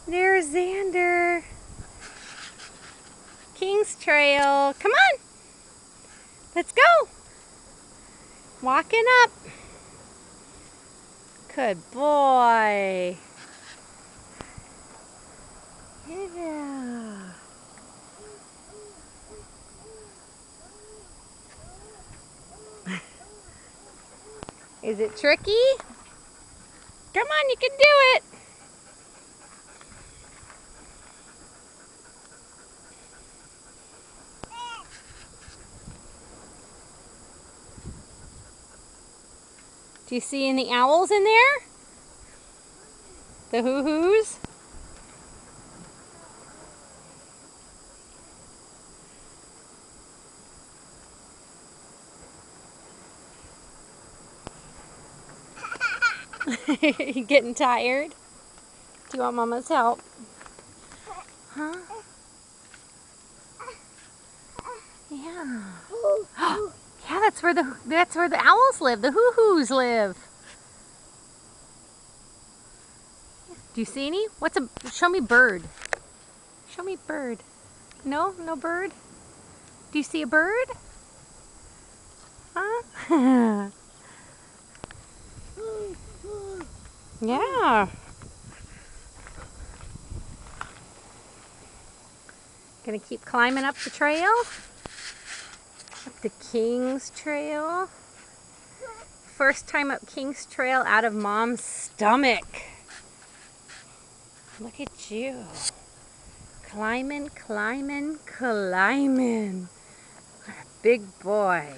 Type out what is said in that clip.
There's Zander. King's Trail. Come on. Let's go. Walking up. Good boy. Yeah. Is it tricky? Come on, you can do it. Do you see any owls in there? The hoo-hoos? You getting tired? Do you want Mama's help? Huh? Yeah. Yeah, that's where the owls live. The hoo-hoos live. Do you see any? Show me bird. Show me bird. No? No bird? Do you see a bird? Huh? Yeah. Gonna keep climbing up the trail. Up the King's Trail. First time up King's Trail out of Mom's stomach. Look at you. Climbing, climbing, climbing. Big boy.